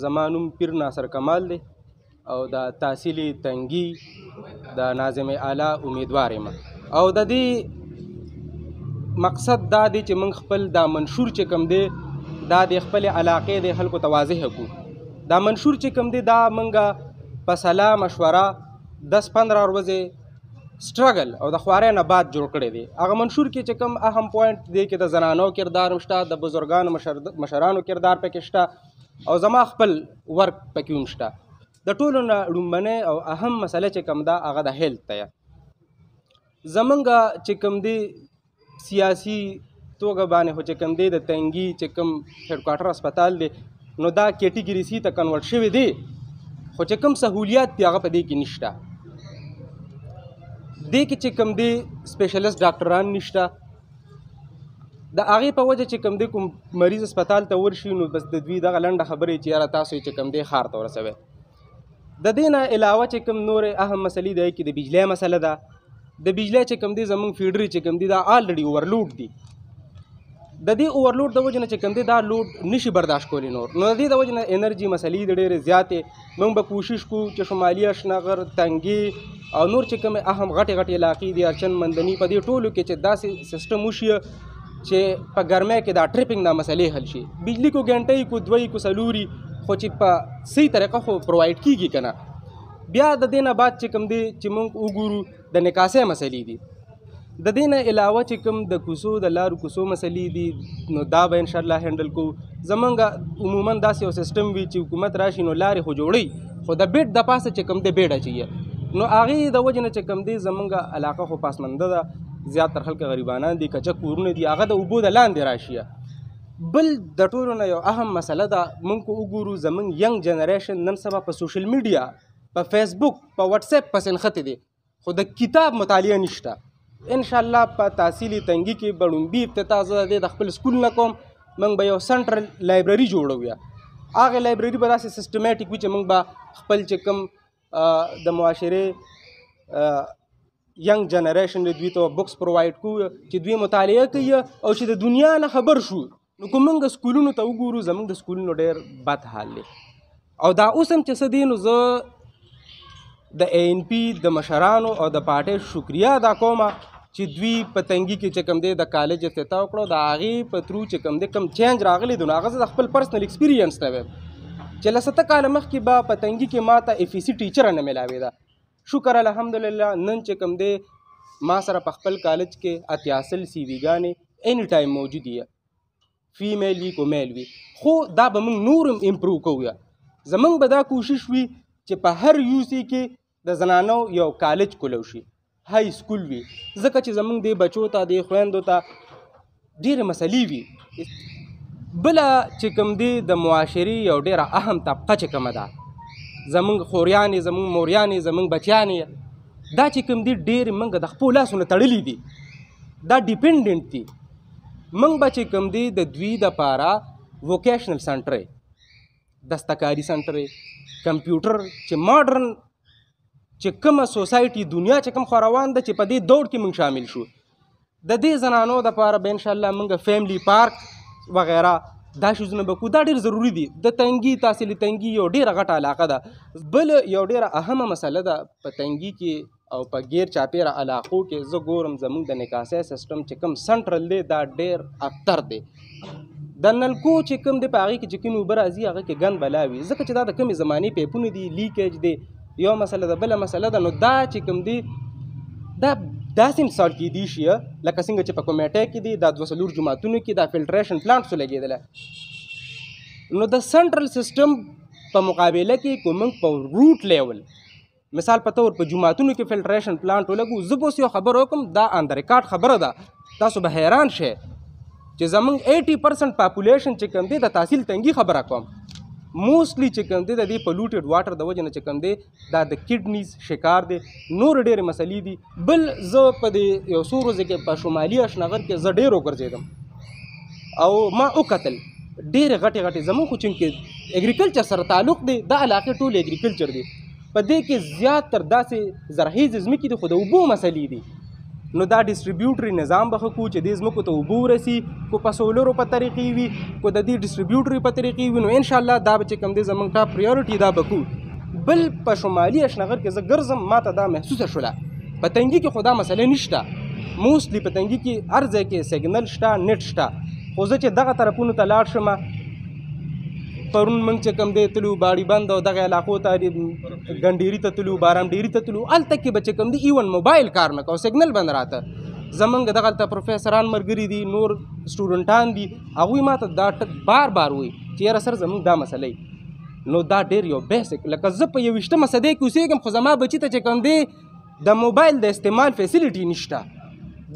زما نوم پیر ناصر کمال دی او د تحصیل تنگی د ناظم اعلی امیدوار یم او د دې مقصد دا دی چې موږ خپل دا منشور چې کوم دی دا د خپل علاقې د خلکو ته واضح کړو. دا منشور چې کوم دی دا موږ په سلا مشوره 10-15 ورځې سټرګل او د خوارۍ نه بعد جوړ کړی دی. هغه منشور کې چې کوم اهم پوینټ دی کې د زنانو کردار هم شته، د بزرګانو مشرانو کردار پکې شته او زما خپل ورک پکې هم شته. د ټولو نه لومبنۍ او اهم مسله چې کوم ده هغه د هیلث ده. زمونږ چې کوم دی سیاسي توګه باندې خو چې کوم دی د تنگي چې کوم هیډ کوارټر هسپتال دی نو دا کیټیګري سی ته کنورټ شوی دی، خو چې کوم سهولیات دي هغه په دې کې نشته. دې کې چې کوم دی سپیشلیست ډاکټران نشته. د هغې په وجه چې کوم دی کوم مریض هسپتال ته ورشي نو بس د دوی دغه لنډه خبرې چې یاره تاسو چې کوم دی ښار ته ورسوئ. د دې نه علاوه چې کوم نورې اهم مسلې دی کې د بجلی مسله ده. د بجلی چې کوم دی زموږ فیډري چې کوم دی دا آلریډي اوورلوډ دي. د دې اوورلوډ د وجې نه چې کوم دی دا لوډ نشي برداشت کولی نور، نو د دې د وجې نه انرژي مسلې د ډېرې زیاتې. موږ به کوشش کوو چې شمالي اشنغر، تنگي او نور چې کومې اهم غټې غټې علاقې دي، ارچن مندني، په دې ټولو کې چې داسې سیسټم وشي چې په ګرمۍ کې دا ټریپنګ دا مسلې حل شي. بجلی کو ګنټۍ کو دوی کو سلوري خو چې په صحیح طریقه خو پرووایډ کیږي که نه. بیا د دې نه بعد چې کوم دی چې موږ وګورو د نکاسۍ مسلې دي. د دې نه علاوه چې کوم د کوڅو د لارو کوڅو مسلې دي نو دا به انشاءالله هینډل کوو. زمونږ عموما داسې یو سیسټم وي چې حکومت راشي نو لارې خو جوړوي خو د بیډ د پاسه چې کوم دی بیډ اچوي. نو هغې د وجې نه چې کوم دی زمونږ علاقه خو پاسمنده ده، زیاتر خلک غریبانان دي، کچه کورونه دي، هغه د اوبو د لاندې راشي. بل د ټولو نه یو اهم مسله ده، موږ که وګورو زموږ ینګ جنریشن نن سبا په سوشل میډیا، په فیسبوک، په وټساپ پسې نښتې دي خو د کتاب مطالعه نشته. انشاءالله په تحصیل تنگي کې به لومبي افتتاح زه د خپل سکول نه کوم. موږ به یو سنټرل لایبرري جوړوو. هغې لایبرري به داسې سیسټمیټیک وي چې موږ به خپل چې کوم د معاشرې ینګ جنریشن دوی ته بکس پرووایډ کوو چې دوی مطالعه کوي او چې د دنیا نه خبر شو. نو که موږ سکولونو ته وګورو زموږ د سکولونو ډېر بد حال دی او دا اوس هم چې څه دی نو زه د ANP د مشرانو او د پارټۍ شکریه ادا کوم چې دوی په تنګي کې چې کوم دی د کالج افتتاح وکړو. د هغې په ترو چې کوم دی کوم چینج راغلی دی نو هغه زه د خپل پرسنل ایکسپیرینس ته وایم چې له 7 کاله مخکې به په تنګي کې ما ته FEC ټیچره نه میلاوېده. شکر الحمدلله نن چې کوم دی ما سره په خپل کالج کې 88 CV ګانې اینی ټایم موجود دي، فیمیل وي کو میل وي. خو دا به موږ نور هم امپروو کوو. زموږ به دا کوشش وي چې په هر UC کې د زنانو یو کالج کولو شي، های سکول وي، ځکه چې زموږ د بچو ته د خویندو ته ډېرې مسلې وي. بله چې کوم دی د معاشرې یو ډېره اهم طبقه چې کومه ده زمونږ خوریانې، زمونږ موریانې، زمونږ بچیانې، دا چې کوم دي ډېر موږ د خپلو لاسو نه تړلي دي، دا ډیپینډنټ دي. موږ به چې کوم دی د دوی دپاره ووکیشنل سنټر، دستکاري سنټر، کمپیوټر چې ماډرن چې کومه سوسایټي دنیا چې کوم خوا روان ده چې په دې دوړ کې موږ شامل شو. د دې زنانو دپاره به انشاءالله موږ فیملی پارک وغیره دا شیزونه به کوو. دا ډېر ضروري دي. د تنګي تحصیل تنګي یو ډېره غټه علاقه ده. بل یو ډېره اهمه مسله ده په تنګي کې او په غیر چاپیره علاقو کې زه ګورم زموږ د نکاسۍ سیسټم چې کوم سنټرل دی دا ډېر ابتر دی. د نلکو چې کوم دی په هغې کې چې کومې اوبه راځي هغه کې ګند بلا وي، ځکه چې دا د کومې زمانې پیپونه دي، لیکیج دی، یو مسله ده. بله مسله ده نو دا چې کوم دی دا داسې مثال کېدی شي لکه څنګه چې په کمیټۍ کې دي دا 2 جوماتونو کې دا فلټریشن پلانټ څو لګېدلی. نو د سنټرل سیسټم په مقابله کې که موږ په روټ لیول مثال په طور په جوماتونو کې فلټریشن پلانټ ولګو، زه به اوس یو خبر وکړم دا آن د ریکارډ خبره ده، تاسو به حیران شئ چې زموږ 80% پاپولیشن چې کوم دی د تحصیل تنګي خبره کوم، موسټلی چې کوم دی د دې پلوټډ واټر د وجې نه چې کوم دی دا د کډنیز شکار دی، نور ډېرې مسلې دي. بل زه په دې یو څو ورځې کې په شمالي اشنغر کې زه ډېر وګرځېدم او ما وکتل ډېرې غټې غټې زموږ خو چونکې اګریکلچر سره تعلق دی، دا علاقې ټول اګریکلچر دی، په دې کې زیات تر داسې زرخیزې ځمکې دي خو د اوبو مسلې دي. نو دا ډسټریبیوټري نظام به ښه کړو چې دې ځمکو ته اوبه ورسي، کو په سولرو په طریقې وي، کو د دې ډسټریبیوټري په طریقې وي، نو انشاءالله دا به چې کوم دی زموږ ټاپ پریورټي دا به کړو. بل په شمالي اشنغر کې زه ګرځم ما ته دا محسوسه شوله، په تنګي کې خو دا مسئله نشته، موستلی په تنګي کې هر ځای کې سیګنل شته، نیټ شته، خو زه چې دغه طرفونو ته لاړ شم، پرون موږ چې کوم دی تلو باړی بند او دغه علاقو ته ګنډيري ته تلو، بارام ډيري ته تلو، هلته کې به چې کوم دی ایون موبایل کار نه کوو، سیګنل بند راته. زمونږ دغلته پروفیسران ملګري دي، نور سټوډنټان دي، هغوی ما ته دا بار بار وایي چې یاره سر زمونږ دا مسله نو دا ډېر یو بیسک، لکه زه په 21مه صدۍ کې اوسېږم خو زما بچي ته چې کوم دی د موبایل د استعمال فیسیلیټي نشته،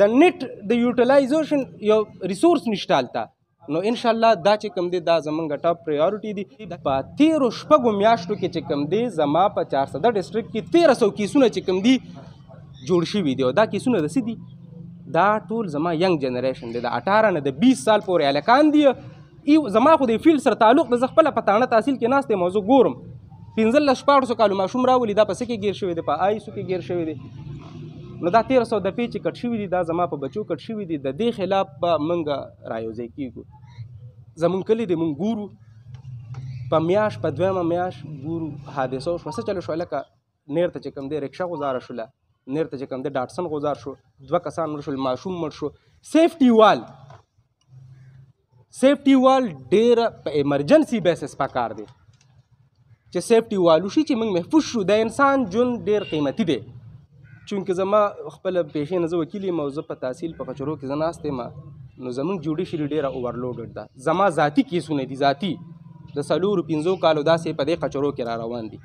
د نیټ د یوټیلایزیشن یو ریسورس نشته هلته. نو انشاءالله دا چې کوم دی دا زمونږ ټاپ پریورټي دي. په 13 میاشتو کې چې کوم دی زما په 400 ډسټرکټ کې 1300 کیسونه چې کوم دی جوړ شوي دي، او دا کیسونه د څه دي؟ دا ټول زما ینګ جنریشن دی، د 18 نه د 20 سال پورې هلکان دي. زما خو د فیلډ سره تعلق د زه خپله په تاڼه تحصیل کې ناست یم او زه ګورم 15-14 کالو ماشوم راولي، دا په څه کې ګیر شوی دی؟ په آیسو کې ګیر شوی دی. نو دا 1300 دفعې چې کټ شوي دي دا زما په بچو کټ شوي دي. د دې خلاف به موږ رایوځای کېږو. زمونږ کلي دی موږ ګورو په میاشت، په 2مه میاشت ګورو حادثه وشوه، څه چلو شوه؟ لکه نیر ته چې کوم دی رکشه غذاره شوله، نیر ته چې کوم دی ډاټسن غذار شو، 2 کسان مړ شول، ماشوم مړ شو. سیفټي وال ډېره په ایمرجنسي بیسس پکار دی چې سیفټي وال وشي چې موږ محفوظ شو. د انسان ژوند ډېر قیمتي دی. چونکې زما خپله پیشې نه زه وکیل یم او زه په تحصیل په کچرو کې زه ناست یم، نو زموږ جوډیشري ډېره اوورلوډډ ده. زما ذاتي کیسونه دي، ذاتي د 4-5 کالو داسې په دې کچرو کې را روان دي.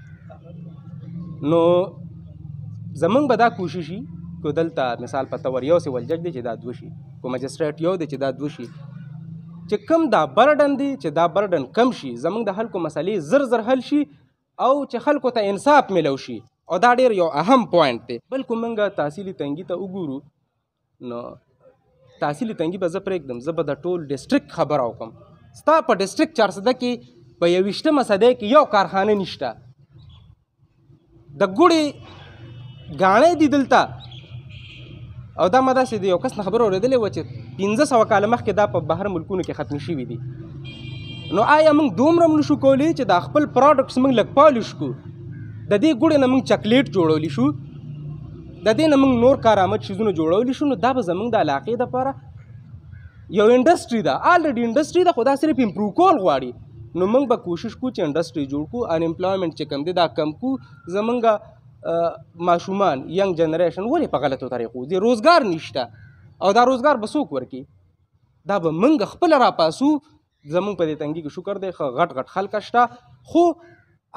نو زمونږ به دا کوشش وي که دلته مثال په طور یو سیول جج دی چې دا 2 شي، کو مجسټریټ یو دی چې دا 2 شي، چې کم دا برډن دی چې دا برډن کم شي، زمونږ د خلکو مسلې زر حل شي او چې خلکو ته انصاف ملو شي، او دا ډېر یو اهم پوینټ دی. بل که موږ تحصیلي تنګي ته وګورو، نو تحصیلي تنګي به زه پرېږدم، زه به د ټول ډسټرکټ خبره وکړم. ستا په ډسټرکټ 400 کې په 21مه صدۍ کې یو کارخانه نشته، د ګوړې ګاڼې دي دلته. او دا ما داسې د یو کس نه خبره اورېدلې وه چې 1500 کاله مخکې دا په بهر ملکونو کې ختم شوي دي. نو آیا موږ دومره هم نشو کولی چې دا خپل پراډکټس موږ لږ پالش کړو؟ د دې ګوړې نه موږ چاکلیټ جوړولی شو، د دې نه موږ نور کارآمد شیزونه جوړولی شو. نو دا به زموږ د علاقې دپاره یو انډسټري ده، الریډي انډسټري ده، خو دا صرف امپروو کول غواړي. نو موږ به کوشش کوو چې انډسټري جوړ کړو، انامپلایمنټ چې کوم دی دا کم کړو. زمونږ ماشومان ینګ جنریشن ولې په غلطو طریقو ځي؟ روزګار نشته، او دا روزګار به څوک ورکړي؟ دا به موږ خپله راپاسو. زمونږ په دې تنګي کې شکر دی ښه غټ خلک شته، خو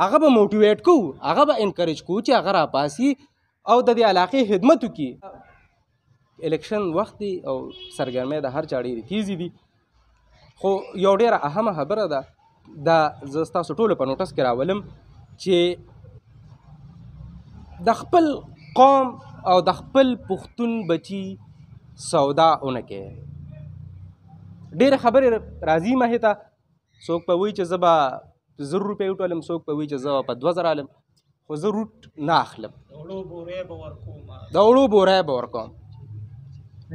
هغه به موټیویټ کوو، هغه به انکریج کوو چې هغه راپاسي او د دې علاقې خدمت وکړي. الیکشن وخت دی او سرګرمۍ د هر چا ډېرې تیزې دي، خو یو ډېره اهمه خبره ده، دا زه ستاسو ټولو په نوټس کې راولم چې د خپل قوم او د خپل پښتون بچي سودا ونه کوي. ډېرې خبرې راځي مخې ته، څوک به وایي چې زه به 1000 روپۍ وټولم، څوک به وایي چې زه په 2000 الم، خو زه روټ نه اخلم، د وړو بوری به ورکوم.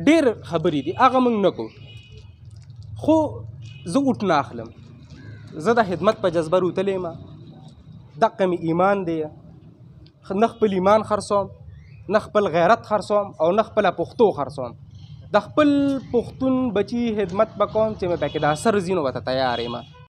ډېر خبرې دي هغه موږ نه کوو، خو زه وټ نه اخلم. زه د خدمت په جذبه روتلی یم، دقه مې ایمان دی، نه خپل ایمان خرڅوم، نه خپل غیرت خرڅوم، او نه خپله پښتو خرڅوم. د خپل پښتون بچي خدمت به کوم چې مې پکې د اثر ځینو ورته تیار یم.